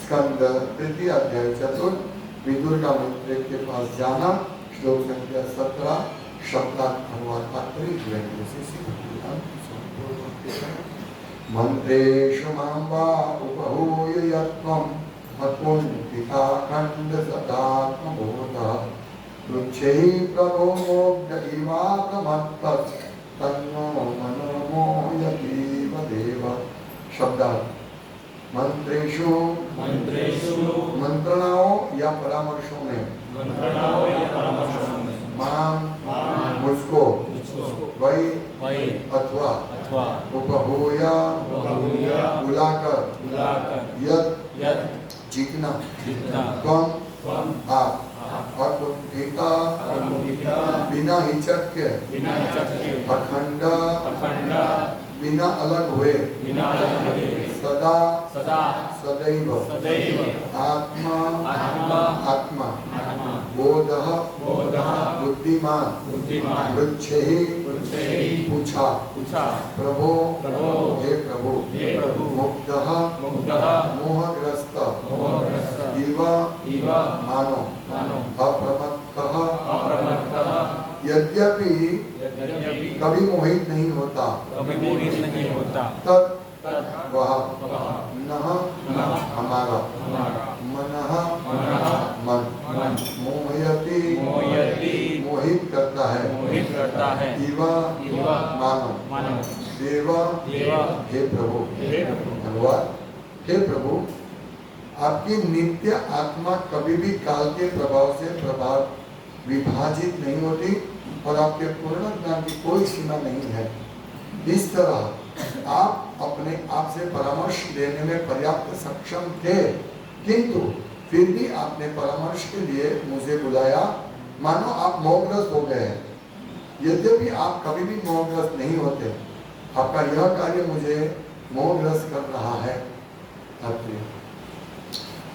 स्कंद तृतीय अध्याय चतुर्थ विदुर का मंत्र के पास जाना श्लोक संख्या 17 शब्दार्थ अनुवाद तात्पर्य मंत्रेषु मां वा उपहूय यत्त्वं मत्पुण्डिका खण्ड सदात्मबोधः रुच्यै प्रभो मोग्ध इवागमत्तत् तन्नो मनो मोहयतीव देव। शब्दार्थ मंत्रेषु मंत्रणाओं या परामर्शों में मां मुझको वही अथवा उपहूय बुलाकर यत् जीतना त्वं आप अकुंठिता बिना हिचक के अखंड बिना अलग हुए सदा सदैव आत्मा आत्मा बोधः बुद्धिमान रुच्यहि पूछा प्रभो हे प्रभु मुग्धः मोहग्रस्त इव मानो अप्रमत्तः यद्यपि कभी मोहित नहीं होता तत् वह नह हमारा मनः मन मोहयति मोहित करता है इव मानो देव हे प्रभु। धन्यवाद। हे प्रभु, आपकी नित्य आत्मा कभी भी काल के प्रभाव से विभाजित नहीं होती और आपके पूर्ण ज्ञान की कोई सीमा नहीं है। इस तरह आप अपने आप से परामर्श लेने में पर्याप्त सक्षम थे, किंतु फिर भी आपने परामर्श के लिए मुझे बुलाया, मानो आप मोहग्रस्त हो गए हैं। यद्यपि आप कभी भी मोहग्रस्त नहीं होते, आपका यह कार्य मुझे मोहग्रस्त कर रहा है।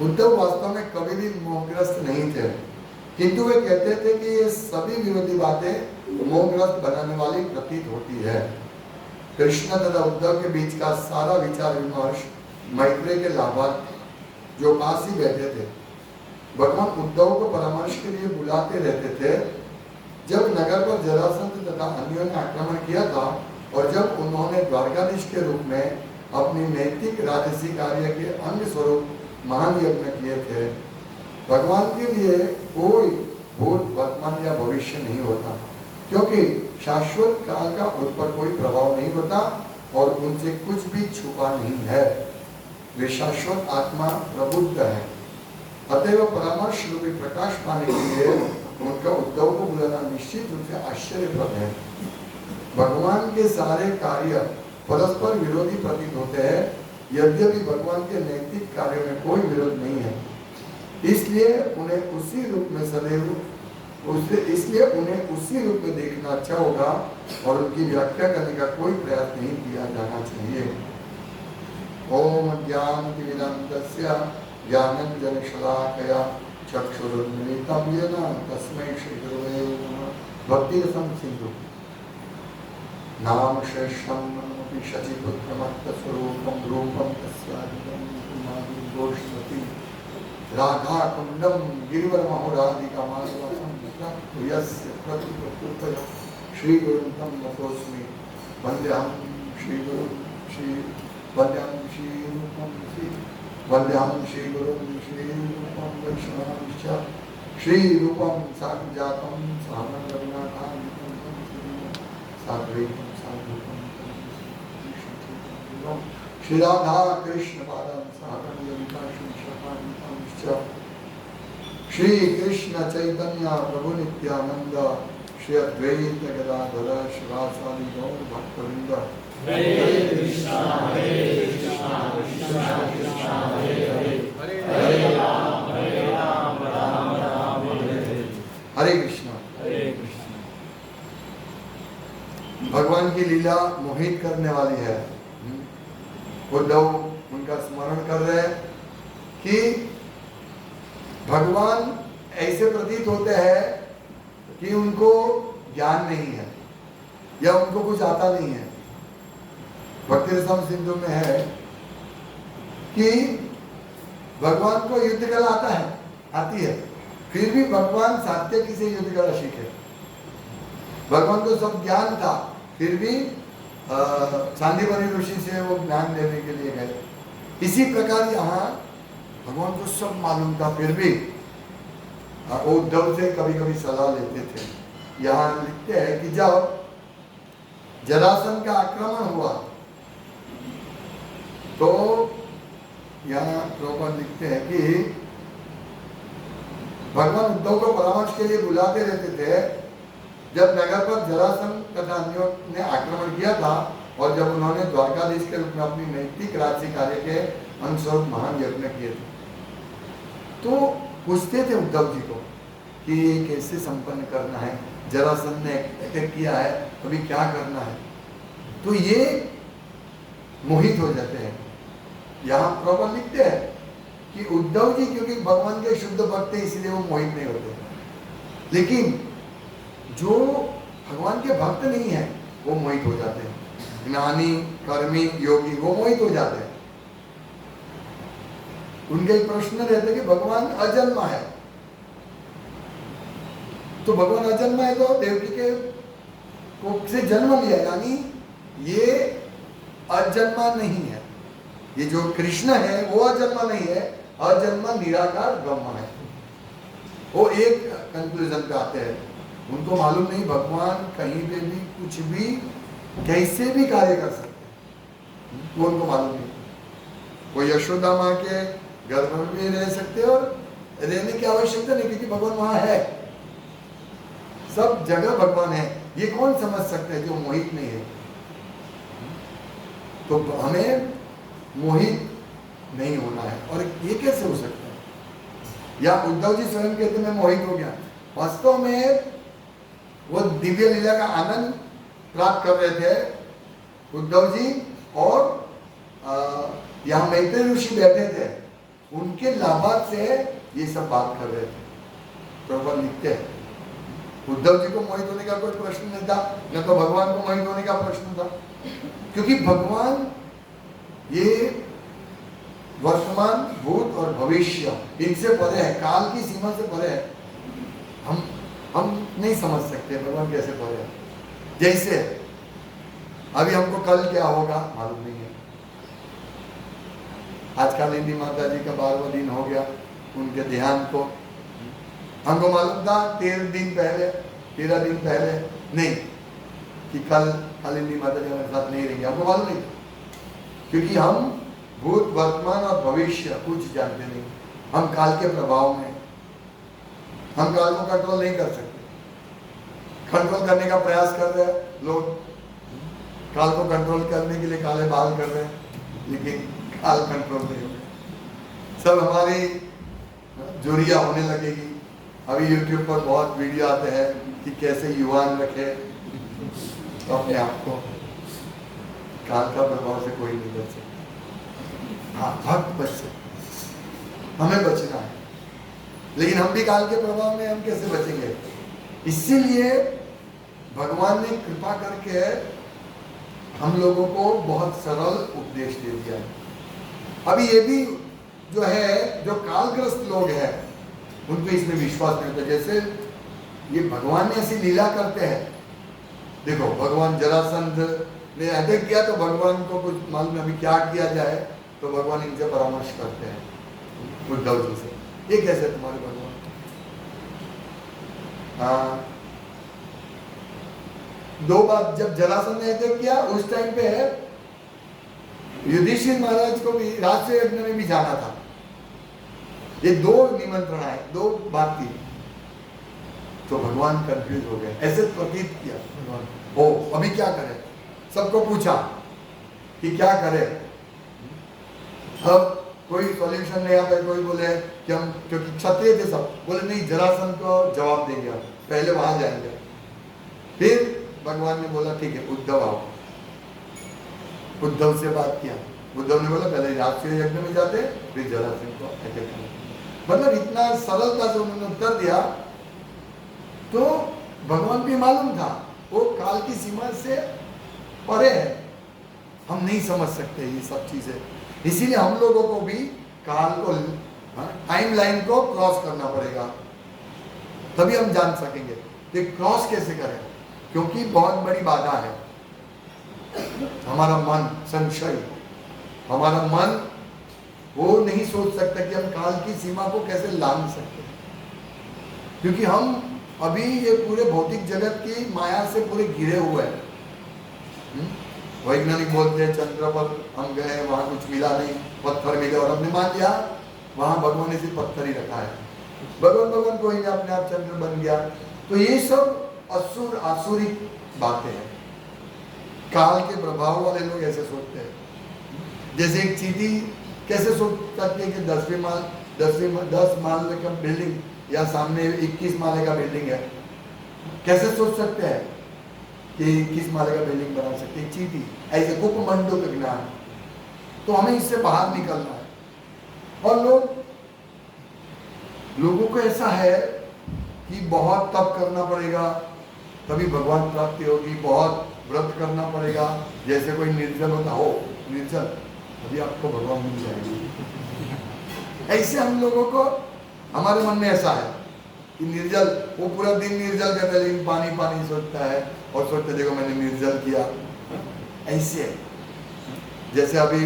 उद्धव वास्तव में कभी भी मोहग्रस्त नहीं थे, किंतु वे कहते थे कि ये सभी विरोधी बातें मोहग्रस्त बनाने वाली प्रतीत होती है। कृष्ण तथा उद्धव के बीच का सारा विचार विमर्श मैत्रेय के लाभार्थ जो पास ही बैठे थे भगवान उद्धव को परामर्श के लिए बुलाते रहते थे। जब नगर पर जरासंध तथा अन्यों ने आक्रमण किया था और जब उन्होंने द्वारकाधीश के रूप में अपनी नैतिक राजसी कार्य के अन्य स्वरूप महान यज्ञ किए थे, भगवान के लिए कोई भूत वर्तमान या भविष्य नहीं होता, क्योंकि शाश्वत काल का उन पर कोई प्रभाव नहीं होता और उनसे कुछ भी छुपा नहीं है। वे शाश्वत आत्मा प्रबुद्ध है। अतएव परामर्श रूपी प्रकाश पाने के लिए उनका उद्धव को बुलाना निश्चित रूप से आश्चर्यप्रद है। भगवान के सारे कार्य परस्पर विरोधी प्रतीत होते हैं, यद्यपि भगवान के नैतिक कार्यों में कोई विरोध नहीं है। इसलिए उन्हें उसी रूप में देखना अच्छा होगा और उनकी व्याख्या करने का कोई प्रयास नहीं किया जाना चाहिए। ओम ज्ञानतिमिरान्धस्य ज्ञानाञ्जनशलाकया चक्षुरुन्मीलितं येन तस्मै श्रीगुरवे नमः। भक्तिरसं सिन्धु नाम श्रेष्ठं मनोऽपि शचिपुत्रमत्तस्वरूपं रूपं तस्यादिदं कुमारी राधा कुंडम गिरिवर महोराधिका माधवसं यस्य प्रतिपत्तय श्री गुरुं नतोस्मि वन्द्यहं श्री गुरुं श्री वन्द्यहं श्री रूपं श्री वन्द्यहं श्री गुरुं श्री रूपं वैष्णवंश्च श्री रूपं साग्जातं सहनं रघुनाथां साद्वैतं साधुतं श्री राधा कृष्ण पादं सहगं ललिता श्री कृष्ण चैतन्य प्रभु नित्यानंद श्री अद्वैत गदाधर शिवासादि गौर भक्तवृंद। हरे कृष्णा कृष्णा कृष्णा हरे हरे हरे राम राम राम हरे हरे। हरे कृष्णा। भगवान की लीला मोहित करने वाली है। उद्धव उनका स्मरण कर रहे हैं कि भगवान ऐसे प्रतीत होते हैं कि उनको ज्ञान नहीं है या उनको कुछ आता नहीं है। भक्ति रसम सिंधु में है कि भगवान को युद्ध कला आता है, आती है, फिर भी भगवान सात्यकी से युद्ध कला सीखे। भगवान को सब ज्ञान था, फिर भी सांदीपनि ऋषि से वो ज्ञान लेने के लिए गए। इसी प्रकार यहाँ भगवान को सब मालूम था, फिर भी उद्धव से कभी कभी सलाह लेते थे। यहाँ लिखते हैं कि जब जरासंध का आक्रमण हुआ तो यहाँ प्रभुपाद लिखते हैं कि भगवान उद्धव को परामर्श के लिए बुलाते रहते थे। जब नगर पर जरासंध तथा अन्यों ने आक्रमण किया था और जब उन्होंने द्वारकाधीश के रूप में अपनी नैतिक राजसी कार्य के अनुस्वरूप महान यज्ञ किए थे, तो पूछते थे उद्धव जी को कि ये कैसे संपन्न करना है, जरासंध ने अटैक किया है, अभी क्या करना है। तो ये मोहित हो जाते हैं। यहाँ प्रभु लिखते हैं कि उद्धव जी क्योंकि भगवान के शुद्ध भक्त हैं इसलिए वो मोहित नहीं होते, लेकिन जो भगवान के भक्त नहीं है वो मोहित हो जाते हैं। ज्ञानी, कर्मी, योगी वो मोहित हो जाते हैं। उनका एक प्रश्न रहता है कि भगवान अजन्मा है, तो भगवान अजन्मा है तो देवकी के कोख से जन्म लिया, यानी ये अजन्मा नहीं है। ये जो कृष्ण है वो अजन्मा नहीं है, अजन्मा निराकार ब्रह्म है। वो एक कंक्लूजन पे आते हैं। उनको मालूम नहीं भगवान कहीं पे भी कुछ भी कैसे भी कार्य कर सकते हैं, वो उनको मालूम नहीं। वो यशोदा माँ के गर्भ में भी रह सकते और रहने की आवश्यकता नहीं, क्योंकि भगवान वहां है, सब जगह भगवान है। ये कौन समझ सकता है जो मोहित नहीं है। तो हमें मोहित नहीं होना है। और ये कैसे हो सकता है? या उद्धव जी स्वयं कहते मैं मोहित हो गया, वास्तव में वो दिव्य लीला का आनंद प्राप्त कर रहे थे उद्धव जी, और यहाँ मैत्री ऋषि बैठे थे, उनके लाभार्थ से ये सब बात कर रहे थे। प्रभु लिखते हैं उद्धव जी को मोहित होने का कोई प्रश्न नहीं था, न तो भगवान को मोहित होने का प्रश्न था, क्योंकि भगवान ये वर्तमान, भूत और भविष्य इनसे परे है, काल की सीमा से परे है। हम नहीं समझ सकते भगवान कैसे परे है। जैसे अभी हमको कल क्या होगा मालूम नहीं है। आज कालिंदी माता जी का 12वां दिन हो गया उनके देहांत को, हमको मालूम था 13 दिन पहले नहीं कि कल कालिंदी माता जी हमारे साथ नहीं रहेंगे, हमको मालूम नहीं, क्योंकि हम भूत, वर्तमान और भविष्य कुछ जानते नहीं। हम काल के प्रभाव में, हम काल को कंट्रोल नहीं कर सकते। कंट्रोल करने का प्रयास कर रहे हैं लोग, काल को कंट्रोल करने के लिए काले बाल कर रहे हैं, लेकिन काल कंट्रोल नहीं हो रहा। सब हमारी जोरिया होने लगेगी। अभी YouTube पर बहुत वीडियो आते हैं कि कैसे युवान रखे तो अपने आप को, काल का प्रभाव से कोई नहीं बच सकता। हाँ, भक्त बच सकते, हमें बचना है, लेकिन हम भी काल के प्रभाव में हम कैसे बचेंगे? इसीलिए भगवान ने कृपा करके हम लोगों को बहुत सरल उपदेश दे दिया है। अभी ये भी जो है, जो कालग्रस्त लोग हैं उनको इसमें विश्वास नहीं होता। जैसे ये भगवान ने ऐसी लीला करते हैं, देखो भगवान जरासंध ने अटैक किया तो भगवान को कुछ मालूम अभी क्या किया जाए, तो भगवान इनसे परामर्श करते हैं उद्धव जी से, ये कैसे तुम्हारे भगवान। हाँ, 2 बार जब जरासंध ने अटैक किया उस टाइम पे युधिष्ठिर महाराज को भी राष्ट्रीय यज्ञ में भी जाना था। ये 2 निमंत्रण आए, 2 बात थी, तो भगवान कंफ्यूज हो गए, ऐसे प्रतीत किया भगवान, ओ अभी क्या करें। सबको पूछा कि क्या करें, अब कोई सॉल्यूशन नहीं आता। कोई बोले कि हम, क्योंकि क्षत्रिय थे सब, बोले नहीं जरासंध को जवाब देंगे, हम पहले वहां जाएंगे। फिर भगवान ने बोला ठीक है उद्धव आओ, उद्धव से बात किया। उद्धव ने बोला पहले राष्ट्रीय यज्ञ में जाते, फिर जरासंध को अटैक करें। मतलब इतना सरलता से उन्होंने उत्तर दिया। तो भगवान भी मालूम था वो काल की सीमा से परे है, हम नहीं समझ सकते ये सब चीजें। इसीलिए हम लोगों को भी काल को टाइम लाइन को क्रॉस करना पड़ेगा, तभी हम जान सकेंगे कि क्रॉस कैसे करें। क्योंकि बहुत बड़ी बाधा है हमारा मन, संशय। हमारा मन वो नहीं सोच सकता कि हम काल की सीमा को कैसे लांघ सकते हैं, क्योंकि हम अभी ये पूरे भौतिक जगत की माया से पूरे घिरे हुए हैं। वैज्ञानिक बोलते हैं चंद्र पर हम गए, वहां कुछ मिला नहीं, पत्थर मिले, और हमने मान लिया वहां भगवान ने सिर्फ पत्थर ही रखा है, भगवान कोई नहीं, अपने आप चंद्र बन गया। तो ये सब आसुरिक बातें हैं, काल के प्रभाव वाले लोग ऐसे सोचते हैं। जैसे एक चींटी कैसे सोच सकते हैं कि 10 माले का बिल्डिंग या सामने 21 माले का बिल्डिंग है, कैसे सोच सकते हैं कि 21 माले का बिल्डिंग बना सकते हैं? चींटी ऐसे कुपमंडो का ज्ञान। तो हमें इससे बाहर निकलना है। और लोगों को ऐसा है कि बहुत तप करना पड़ेगा तभी भगवान प्राप्ति होगी, बहुत व्रत करना पड़ेगा। जैसे कोई निर्जल होता हो, निर्जल अभी आपको भगवान मिल जाएगी। ऐसे हम लोगों को, हमारे मन में ऐसा है कि निर्जल, वो पूरा दिन निर्जल करता है लेकिन पानी पानी सोचता है और सोचते देखो मैंने निर्जल किया। ऐसे जैसे अभी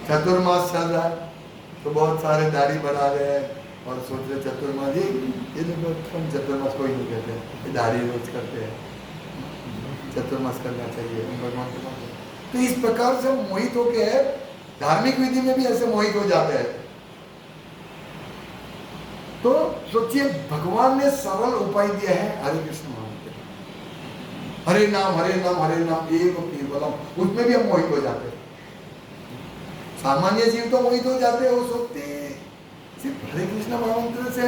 चतुर्मास चल रहा है तो बहुत सारे दाढ़ी बढ़ा रहे हैं और सोच रहे चतुर्मास, ये लोग चतुर्मास कोई नहीं कहते, ये दाढ़ी रोज करते हैं, चतुर्मास करना चाहिए भगवान के पास। तो इस प्रकार से मोहित होके धार्मिक विधि में भी ऐसे मोहित हो जाते हैं। तो सोचिए भगवान ने सरल उपाय दिया है, हरे कृष्ण महामंत्र, हरे नाम हरे नाम हरे नाम एक केवलम, उसमें भी हम मोहित हो जाते हैं। सामान्य जीव तो मोहित हो जाते हैं, वो सोचते सिर्फ हरे कृष्ण महामंत्र से,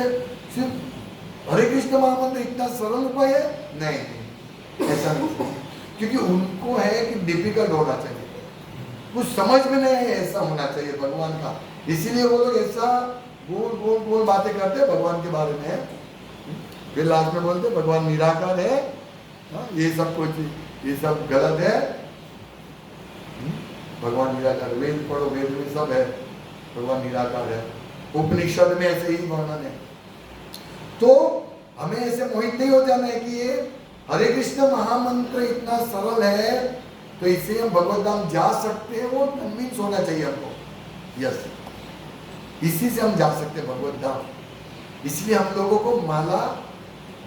सिर्फ हरे कृष्ण महामंत्र इतना सरल उपाय है? नहीं, ऐसा नहीं, क्योंकि उनको है कि डिफिकल्ट होना चाहिए, कुछ समझ में नहीं है ऐसा होना चाहिए भगवान का। इसीलिए वो लोग ऐसा गोल गोल गोल बातें करते हैं भगवान के बारे में, फिर लास्ट में बोलते भगवान निराकार है, ये सब कुछ, ये सब गलत है, भगवान निराकार। वेद पढ़ो, वेद में सब है, भगवान निराकार है, उपनिषद में ऐसे ही वर्णन है। तो हमें ऐसे मोहित नहीं हो जाना है कि ये हरे कृष्ण महामंत्र इतना सरल है तो इससे हम भगवत धाम जा सकते हैं, वो कन्विंस होना चाहिए हमको। यस, इसी से हम जा सकते हैं भगवत धाम। इसलिए हम लोगों को माला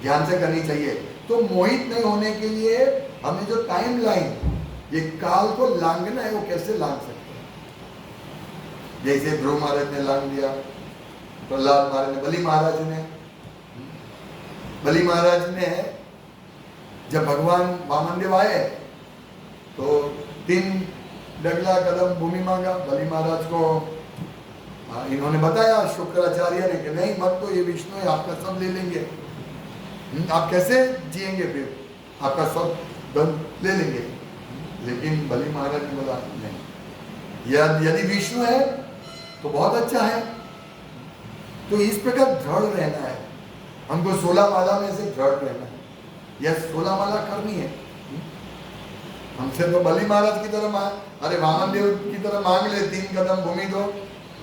ध्यान से करनी चाहिए। तो मोहित नहीं होने के लिए हमें जो टाइम लाइन, ये काल को लांघना है, वो कैसे लांघ सकते हैं? जैसे ध्रुव महाराज ने लांघ दिया, प्रहलाद महाराज ने, बलि महाराज ने जब भगवान वामनदेव आए तो 3 डगला कदम भूमि मांगा। बलि महाराज को इन्होंने बताया शुक्राचार्य ने कि नहीं मत, तो ये विष्णु है, आपका सब ले लेंगे, आप कैसे जिएंगे, फिर आपका सब धन ले लेंगे। लेकिन बलि महाराज ने बोला नहीं, यदि विष्णु है तो बहुत अच्छा है। तो इस प्रकार दृढ़ रहना है हमको, 16 माला में से दृढ़ रहना है, यह 16 माला करनी है। हमसे तो बलि महाराज की तरह अरे वामनदेव की तरह मांग ले, 3 कदम भूमि दो,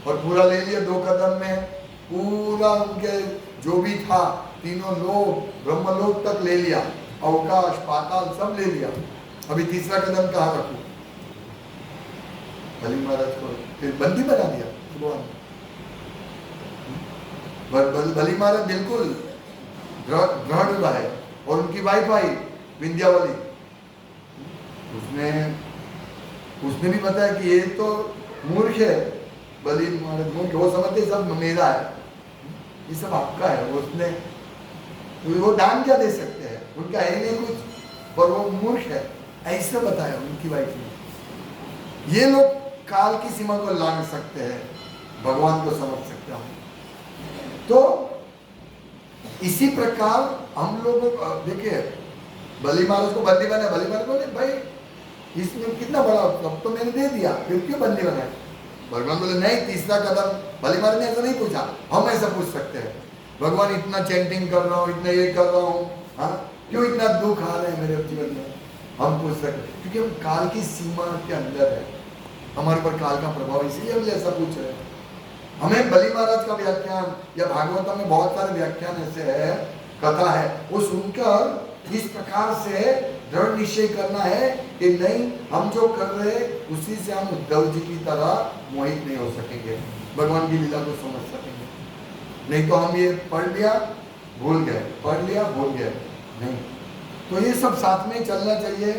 और पूरा ले लिया। 2 कदम में पूरा उनके जो भी था, तीनों लोक, ब्रह्मलोक तक ले लिया, अवकाश पाताल सब ले लिया। अभी तीसरा कदम कहाँ रखूं? बलि महाराज को फिर बंदी बना दिया भगवान। बलि महाराज बिल्कुल दृढ़ है, और उनकी वाइफ आई विंध्यावली, उसने भी बताया कि ये तो मूर्ख है, बलि महाराज मूर्ख, वो समझते सब मेरा है, ये सब आपका है। उसने वो दान क्या दे सकते हैं, उनका है नहीं कुछ, पर वो मूर्ख है, ऐसे बताया उनकी वाइफ ने। ये लोग काल की सीमा को लांघ सकते हैं, भगवान को समझ सकते हैं। तो इसी प्रकार हम लोगों को देखिए, बलि महाराज को बंदी बनाया, बलि महाराज बोले भाई इसमें कितना बड़ा, अब तो मैंने दे दिया, फिर क्यों बंदी बनाए? भगवान बोले नहीं, तीसरा कदम। बलि महाराज ने ऐसा नहीं पूछा, हम ऐसा पूछ सकते हैं, भगवान इतना चैंटिंग कर रहा हूँ, इतना ये कर रहा हूँ, हाँ क्यों इतना दुख आ रहा है मेरे जीवन में? हम पूछ सकते हैं, क्योंकि हम काल की सीमा के अंदर है, हमारे ऊपर काल का प्रभाव, इसीलिए हम ऐसा पूछ रहे हैं। हमें बलि महाराज का व्याख्यान या भागवतम में बहुत सारे व्याख्यान ऐसे है, कथा है, वो सुनकर इस प्रकार से दृढ़ निश्चय करना है कि नहीं, हम जो कर रहे हैं उसी से हम उद्धव जी की तरह मोहित नहीं हो सकेंगे, भगवान की लीला को समझ सकेंगे। नहीं तो हम ये पढ़ लिया भूल गए, पढ़ लिया भूल गए, नहीं। तो ये सब साथ में चलना चाहिए।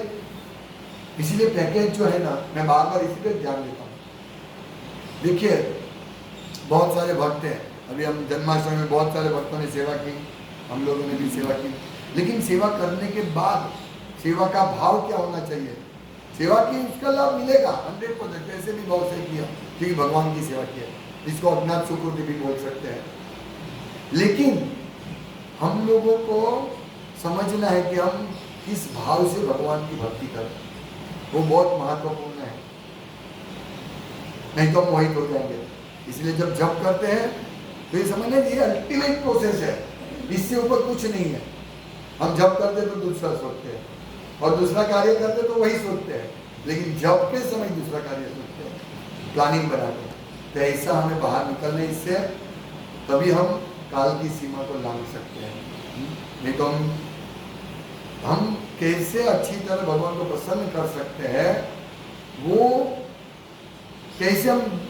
इसीलिए पैकेज जो है ना, मैं बार बार इसी पे ध्यान देता हूँ। देखिए बहुत सारे भक्त हैं, अभी हम जन्माष्टमी में बहुत सारे भक्तों ने सेवा की, हम लोगों ने भी सेवा की, लेकिन सेवा करने के बाद सेवा का भाव क्या होना चाहिए? सेवा की उसका लाभ मिलेगा 100%, कैसे भी भाव से किया क्योंकि भगवान की सेवा की है, इसको अज्ञात सुकृति भी बोल सकते हैं। लेकिन हम लोगों को समझना है कि हम किस भाव से भगवान की भक्ति करें, वो बहुत महत्वपूर्ण है, नहीं तो हम मोहित हो जाएंगे। इसलिए जब जप करते हैं तो ये समझना ये अल्टीमेट प्रोसेस है, इससे ऊपर कुछ नहीं है। हम जप करते तो दूसरा सोचते हैं और दूसरा कार्य करते तो वही सोचते हैं, लेकिन जप के समय दूसरा कार्य सोचते हैं, प्लानिंग बनाते हैं। तो ऐसा हमें बाहर निकलने, इससे तभी हम काल की सीमा को लांघ सकते हैं। नहीं तो हम कैसे अच्छी तरह भगवान को प्रसन्न कर सकते हैं, वो कैसे हम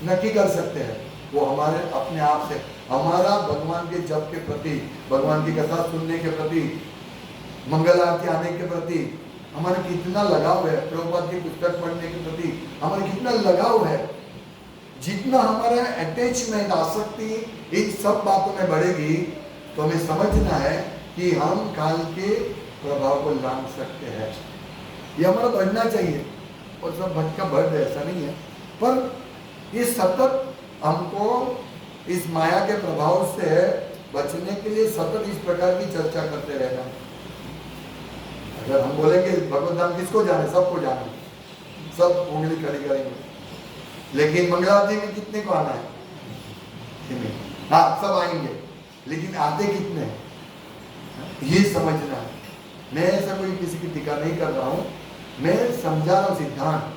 नक्की कर सकते हैं? वो हमारे अपने आप से, हमारा भगवान के जप के प्रति, भगवान की कथा सुनने के प्रति, मंगल आरती आने के प्रति हमारा कितना लगाव है, प्रभुपाद की पुस्तक पढ़ने के प्रति हमारा कितना लगाव है। जितना हमारा अटैचमेंट, आसक्ति इन सब बातों में बढ़ेगी तो हमें समझना है कि हम काल के प्रभाव को लांघ सकते हैं। ये हमारा बढ़ना चाहिए, और सब भटका बढ़ रहे ऐसा नहीं है, पर ये सतत हमको इस माया के प्रभाव से बचने के लिए सतत इस प्रकार की चर्चा करते रहना। अगर हम बोलेंगे भगवत धाम किसको जाने, सबको जाना, सब उंगली खड़ी करेंगे, लेकिन मंगलारती में कितने को आना है? हाँ सब आएंगे, लेकिन आते कितने हैं ये समझना है। मैं ऐसा कोई किसी की टीका नहीं कर रहा हूँ, मैं समझा रहा हूँ सिद्धांत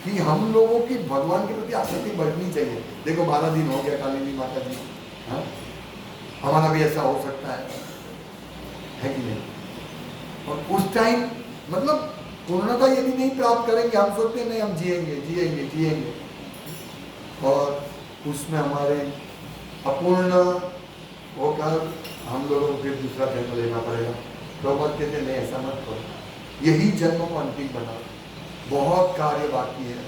कि हम लोगों की भगवान के प्रति आसक्ति बढ़नी चाहिए। देखो 12 दिन हो गया कालिंदी माता जी, हाँ हमारा भी ऐसा हो सकता है कि नहीं? और उस टाइम मतलब पूर्णता यदि नहीं प्राप्त करेंगे, हम सोचते नहीं हम जिएंगे जिएंगे जिएंगे, और उसमें हमारे अपूर्ण होकर हम लोगों को फिर दूसरा जन्म लेना पड़ेगा। प्रभुपाद कहते नहीं ऐसा मत करो, यही जन्म को अंतिम बनाओ, बहुत कार्य बाकी है।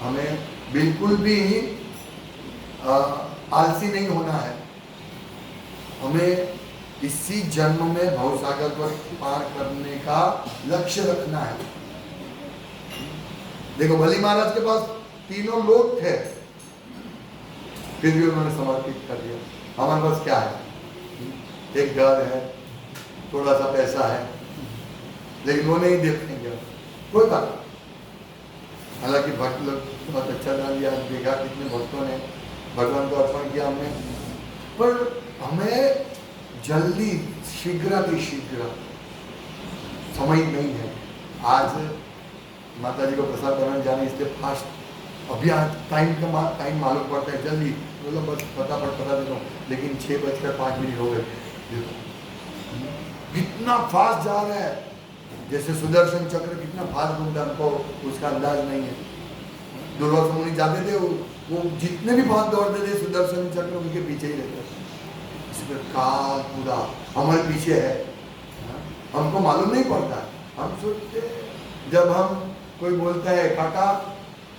हमें बिल्कुल भी आलसी नहीं होना है, हमें इसी जन्म में भवसागर को पार करने का लक्ष्य रखना है। देखो बलि महाराज के पास तीनों लोग थे, फिर भी उन्होंने समर्पित कर दिया। हमारे पास क्या है? एक घर है, थोड़ा सा पैसा है, लेकिन वो नहीं देखेंगे, कोई बात। हालांकि भक्त लोग बहुत अच्छा डाल दिया, देखा कितने भक्तों ने भगवान को अर्पण किया हमने, पर हमें जल्दी शीघ्र समय नहीं है। आज माता जी को प्रसाद बनाने जाने इसलिए फास्ट अभी टाइम मालूम पड़ता है, जल्दी मतलब बस फटाफट बता देता हूँ, लेकिन 6:05 हो गए, कितना फास्ट जा रहा है। जैसे सुदर्शन चक्र कितना फास्ट घूमता है, हमको उसका अंदाज नहीं है। दुर्वासा मुनि जाते थे, वो जितने भी फास्ट दौड़ते थे सुदर्शन चक्र उनके पीछे ही रहते थे। इसमें काल पूरा हमारे पीछे है, हमको मालूम नहीं पड़ता। हम सोचते जब हम कोई बोलता है काका,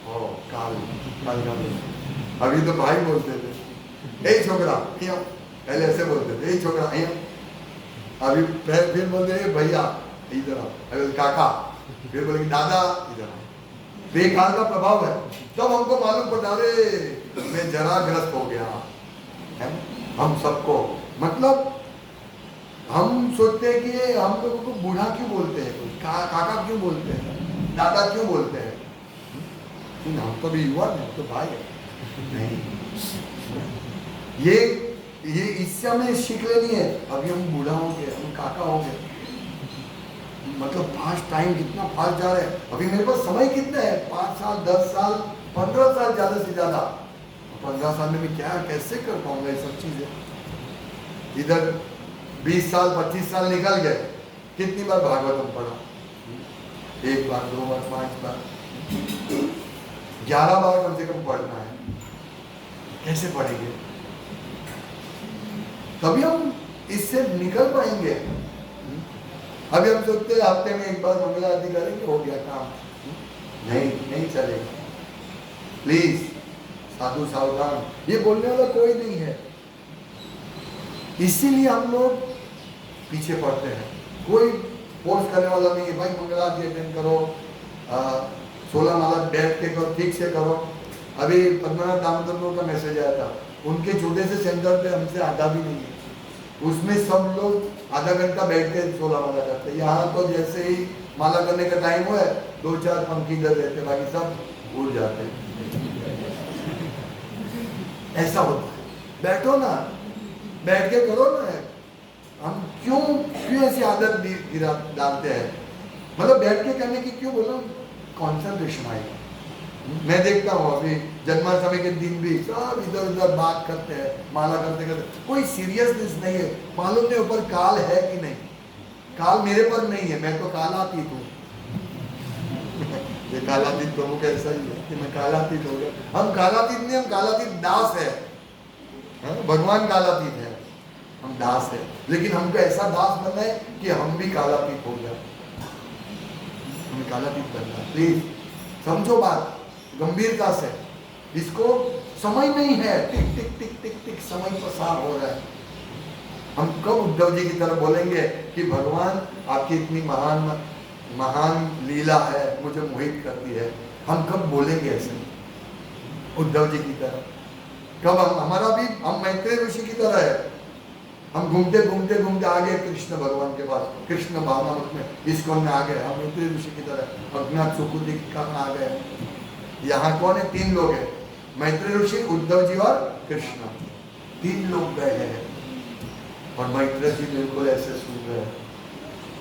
ओ काल काल का, अभी तो भाई बोलते थे, ए छोकरा, पहले ऐसे बोलते थे, ए छोकरा, अभी फिर बोलते हैं भैया इधर आओ, अगर काका, फिर बोलेंगे दादा इधर आओ। तो ये काल का प्रभाव है। तब हमको मालूम पड़ा, अरे मैं जरा ग्रस्त हो गया है। हम सबको मतलब हम सोचते हैं कि हम लोगों को बूढ़ा क्यों बोलते हैं, काका क्यों बोलते हैं, दादा क्यों बोलते हैं? हम तो भी युवा हैं, तो भाई है नहीं। ये इससे हमें सीख लेनी है। अभी हम बूढ़ा हो गए, हम काका हो गए, मतलब फास्ट टाइम कितना फास्ट जा रहा है। अभी मेरे पास समय कितना है, 5 साल 10 साल 15 साल ज्यादा से ज्यादा। 15 साल में मैं क्या कैसे कर पाऊंगा ये सब चीजें? इधर 20 साल 25 साल निकल गए, कितनी बार भागवतम पढ़ा? 1 बार, 2 बार, 5 बार, 11 बार कम से कम पढ़ना है। कैसे पढ़ेंगे? तभी हम इससे निकल पाएंगे। अभी हम सोचते हैं हफ्ते में 1 बार मंगला आरती करेंगे, हो गया काम। नहीं चलेगा। प्लीज साधु सावधान, ये बोलने वाला कोई नहीं है, इसीलिए हम लोग पीछे पड़ते हैं। कोई फोर्स करने वाला नहीं है, भाई मंगला आरती अटेंड करो, 16 माला बैठ के करो, ठीक से करो। अभी पद्मनाभ दामोदर का मैसेज आया था, उनके छोटे से सेंटर पे हमसे आधा भी नहीं है, उसमें सब लोग आधा घंटा बैठ के 16 माला करते हैं। यहाँ तो जैसे ही माला करने का टाइम हुआ है, 2-4 पंक्ति इधर रहते, बाकी सब उड़ जाते हैं। ऐसा होता है। बैठो ना, बैठ के करो ना। हम क्यों ऐसी आदत डालते हैं? मतलब बैठ के करने की क्यों बोलो? कॉन्सेंट्रेशन आएगा। मैं देखता हूँ अभी जन्माष्टमी के दिन भी सब इधर उधर बात करते हैं, माला करते करते, कोई सीरियसनेस नहीं है। मालूम नहीं ऊपर काल है कि नहीं। काल मेरे पर नहीं है, मैं तो कालातीत हूँ। ये कालातीत प्रमुख ऐसा ही है कि मैं कालातीत हो गया। हम कालातीत नहीं, हम कालातीत दास है। भगवान कालातीत है, हम दास है। लेकिन हमको ऐसा दास बनना है कि हम भी कालातीत हो जाए। हमें कालातीत बनना है। प्लीज समझो बात गंभीरता से। इसको समय नहीं है, टिक टिक टिक टिक टिक समय पसार हो रहा है। हम कब उद्धव जी की तरह बोलेंगे कि भगवान आपकी इतनी महान लीला है, मुझे मोहित करती है? हम कब बोलेंगे ऐसे उद्धव जी की तरह? कब हमारा भी, हम मैत्रेय ऋषि की तरह है। हम घूमते घूमते घूमते आ गए कृष्ण भगवान के पास, कृष्ण भावनामृत में इस्कॉन में आ गए। हम मैत्रेय ऋषि की तरह अज्ञात सुकुति का आ गए। यहाँ कौन है? 3 लोग हैं, मैत्रेय ऋषि, उद्धव जी और कृष्ण। 3 लोग गए हैं और मैत्रेय जी बिल्कुल ऐसे सुन रहे,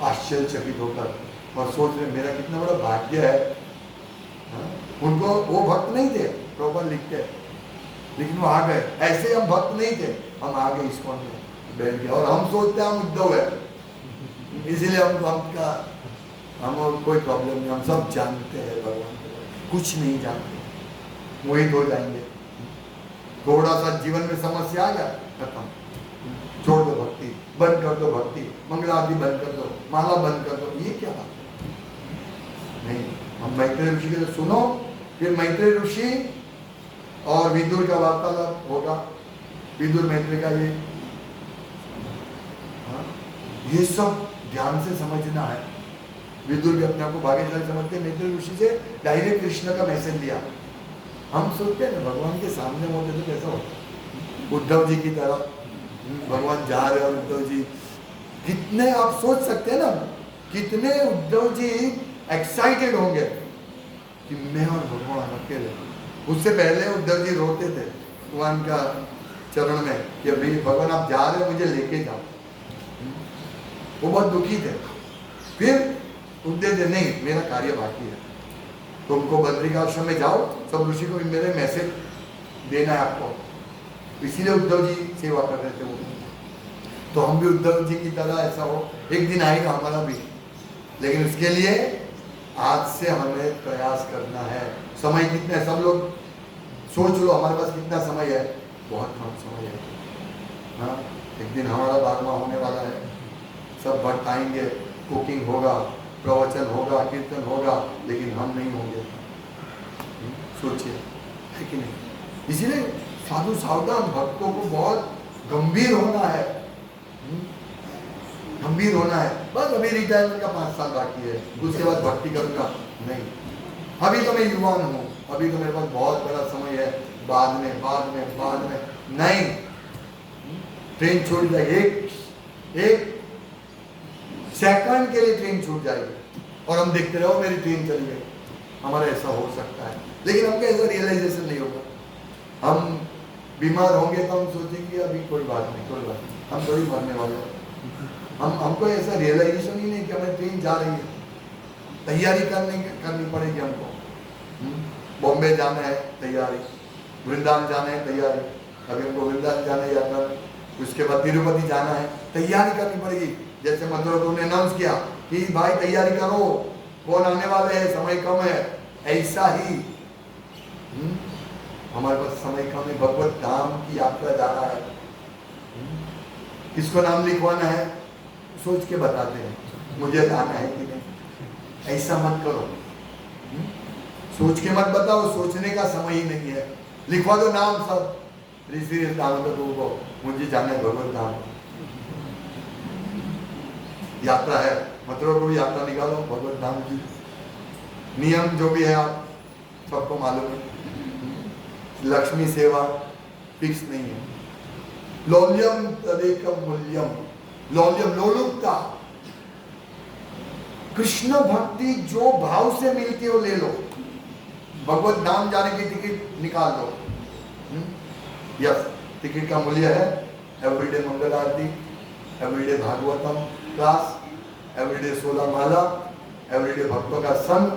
आश्चर्यचकित होकर, और सोच रहे मेरा कितना बड़ा भाग्य है। उनको वो भक्त नहीं थे, प्रॉपर लिखते, लेकिन वो आ गए। ऐसे हम भक्त नहीं थे, हम आ गए इस्कॉन में बैठ गए। और हम सोचते हैं हम उद्धव है, इसीलिए हम कोई प्रॉब्लम नहीं, हम सब जानते हैं भगवान को, कुछ नहीं जानते, मोहित हो जाएंगे। थोड़ा सा जीवन में समस्या आ गया, खत्म, छोड़ दो भक्ति, बंद कर दो भक्ति, मंगला आरती बंद कर दो, माला बंद कर दो। ये क्या बात है? नहीं, हम मैत्रेय ऋषि के सुनो। फिर मैत्रेय ऋषि और विदुर का वार्तालाप होगा, विदुर मैत्रेय का ये सब ध्यान से समझना है। विदुर भी अपने आप को भाग्यशाली समझते हैं, मैत्रेय ऋषि से डायरेक्ट कृष्ण का मैसेज लिया। हम सोचते हैं ना भगवान के सामने होते तो कैसा होता? उद्धव जी की तरह भगवान जा रहे और उद्धव जी कितने, आप सोच सकते हैं ना कितने उद्धव जी एक्साइटेड होंगे कि मैं और भगवान अकेले। उससे पहले उद्धव जी रोते थे भगवान का चरण में कि अभी भगवान आप जा रहे हो, मुझे लेके जाओ। वो बहुत दुखी थे। फिर उद्धव जी नहीं, मेरा कार्य बाकी है, तुमको बद्रिकाश्रम में जाओ, सब ऋषि को मेरे मैसेज देना है आपको। इसीलिए उद्धव जी सेवा कर रहे थे वो। तो हम भी उद्धव जी की तरह ऐसा हो, एक दिन आएगा हमारा भी। लेकिन उसके लिए आज से हमें प्रयास करना है। समय कितना है? सब लोग सोच लो हमारे पास कितना समय है? बहुत कम समय है। हाँ, एक दिन हमारा बारहवा होने वाला है, सब भक्त आएंगे, कुकिंग होगा, प्रवचन होगा, कीर्तन होगा, लेकिन हम नहीं होंगे। सोचिए, है कि नहीं? इसीलिए साधु सावधान, भक्तों को बहुत गंभीर होना है, गंभीर होना है। बस अभी रिटायरमेंट का 5 साल बाकी है, उसके बाद भक्ति करूंगा नहीं। अभी तो मैं युवान हूँ, अभी तो मेरे पास बहुत बड़ा समय है, बाद में नहीं। ट्रेन छूट जाएगी, एक सेकंड के लिए ट्रेन छूट जाएगी और हम देखते रहो मेरी ट्रेन चली गई। हमारा ऐसा हो सकता है, लेकिन हमको ऐसा रियलाइजेशन नहीं होगा। हम बीमार होंगे तो हम सोचेंगे अभी कोई बात नहीं, हम थोड़ी मरने वाले हैं। हमको ऐसा रियलाइजेशन ही नहीं कि हमें ट्रेन जा रही है, तैयारी करनी पड़ेगी हमको। बॉम्बे जाना है तैयारी, वृंदावन जाना है तैयारी, अभी हमको वृंदावन जाना है यात्रा, उसके बाद तिरुपति जाना है, तैयारी करनी पड़ेगी। जैसे मतलब ने अनाउंस किया कि भाई तैयारी करो, कौन आने वाले हैं, समय कम है, ऐसा ही हमारे पास समय कम है, भगवत धाम की यात्रा जा रहा है। किसको नाम लिखवाना है सोच के बताते हैं, मुझे जाना है कि नहीं। ऐसा मत करो, सोच के मत बताओ, सोचने का समय ही नहीं है, लिखवा दो नाम सब, ऋषि धाम को मुझे जाना है भगवत धाम, यात्रा है, मतलब को यात्रा निकालो भगवत धाम की। नियम जो भी है आप सबको मालूम है, लक्ष्मी सेवा फिक्स नहीं है। लौल्यम तदेकम मूल्यम, लौल्यम लोलुपता, कृष्ण भक्ति जो भाव से मिलती हो ले लो, भगवत धाम जाने की टिकट निकाल दो। यस, टिकट का मूल्य है एवरीडे मंगल आरती, एवरीडे भागवतम क्लास, एवरीडे 16 माला, एवरीडे भक्तों का संग,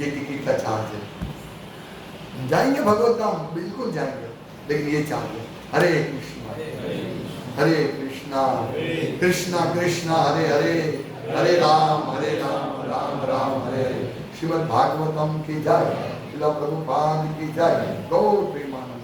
ये टिकट का चार्ज है। जाएंगे भगवत धाम, बिल्कुल जाएंगे, लेकिन ये चार्ज है। हरे कृष्णा हरे कृष्णा कृष्णा कृष्णा हरे हरे, हरे राम राम राम हरे हरे। श्रीमद् भागवतम की जय, श्रील प्रभुपाद की जय, गौर प्रेमानंद।